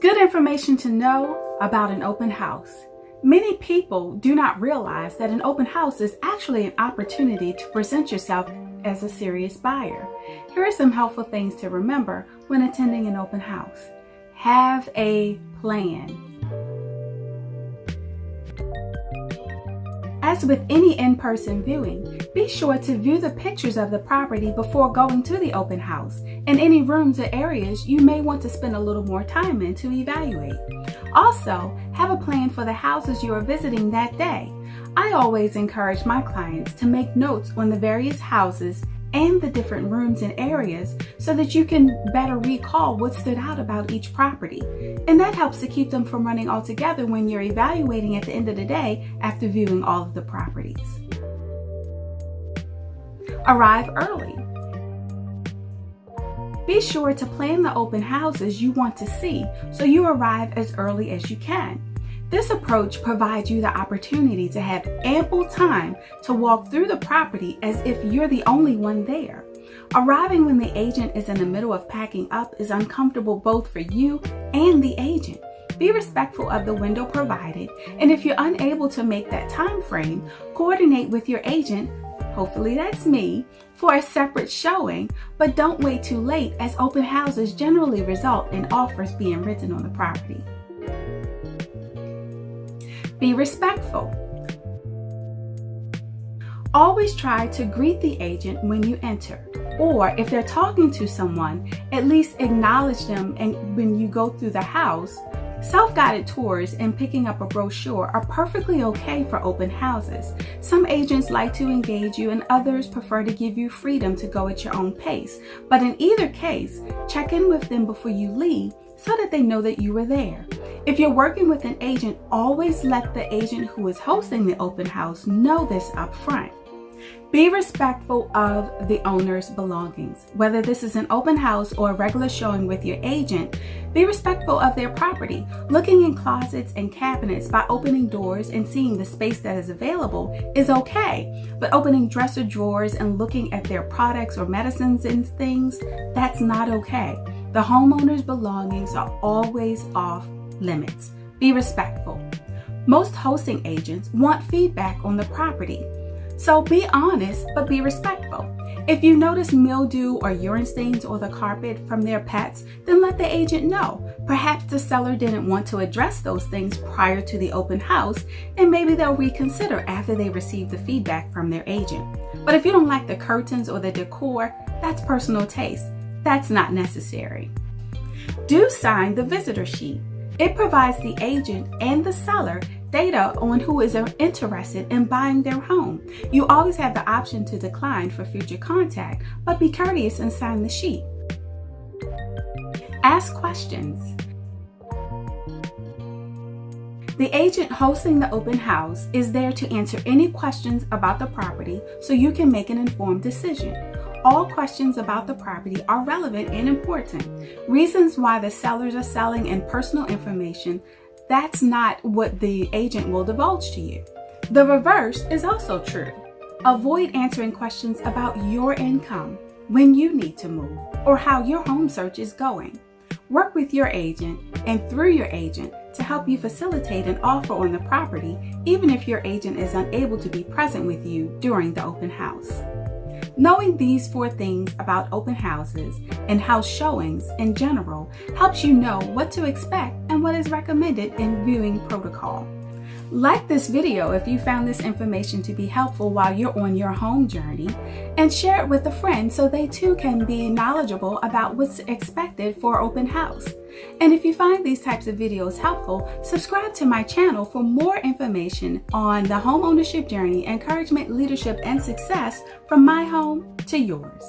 Good information to know about an open house. Many people do not realize that an open house is actually an opportunity to present yourself as a serious buyer. Here are some helpful things to remember when attending an open house. Have a plan. As with any in-person viewing, be sure to view the pictures of the property before going to the open house and any rooms or areas you may want to spend a little more time in to evaluate. Also, have a plan for the houses you are visiting that day. I always encourage my clients to make notes on the various houses and the different rooms and areas so that you can better recall what stood out about each property. And that helps to keep them from running altogether when you're evaluating at the end of the day after viewing all of the properties. Arrive early. Be sure to plan the open houses you want to see so you arrive as early as you can. This approach provides you the opportunity to have ample time to walk through the property as if you're the only one there. Arriving when the agent is in the middle of packing up is uncomfortable both for you and the agent. Be respectful of the window provided, and if you're unable to make that time frame, coordinate with your agent, hopefully that's me, for a separate showing, but don't wait too late as open houses generally result in offers being written on the property. Be respectful. Always try to greet the agent when you enter, or if they're talking to someone, at least acknowledge them and when you go through the house. Self-guided tours and picking up a brochure are perfectly okay for open houses. Some agents like to engage you and others prefer to give you freedom to go at your own pace. But in either case, check in with them before you leave so that they know that you were there. If you're working with an agent, always let the agent who is hosting the open house know this up front. Be respectful of the owner's belongings. Whether this is an open house or a regular showing with your agent, be respectful of their property. Looking in closets and cabinets by opening doors and seeing the space that is available is okay, but opening dresser drawers and looking at their products or medicines and things, that's not okay. The homeowner's belongings are always off limits. Be respectful. Most hosting agents want feedback on the property. So be honest, but be respectful. If you notice mildew or urine stains on the carpet from their pets, then let the agent know. Perhaps the seller didn't want to address those things prior to the open house, and maybe they'll reconsider after they receive the feedback from their agent. But if you don't like the curtains or the decor, that's personal taste. That's not necessary. Do sign the visitor sheet. It provides the agent and the seller data on who is interested in buying their home. You always have the option to decline for future contact, but be courteous and sign the sheet. Ask questions. The agent hosting the open house is there to answer any questions about the property so you can make an informed decision. All questions about the property are relevant and important. Reasons why the sellers are selling and personal information, that's not what the agent will divulge to you. The reverse is also true. Avoid answering questions about your income, when you need to move, or how your home search is going. Work with your agent and through your agent to help you facilitate an offer on the property, even if your agent is unable to be present with you during the open house. Knowing these 4 things about open houses and house showings in general helps you know what to expect and what is recommended in viewing protocol. Like this video if you found this information to be helpful while you're on your home journey, and share it with a friend so they too can be knowledgeable about what's expected for open house. And if you find these types of videos helpful, subscribe to my channel for more information on the home ownership journey, encouragement, leadership, and success from my home to yours.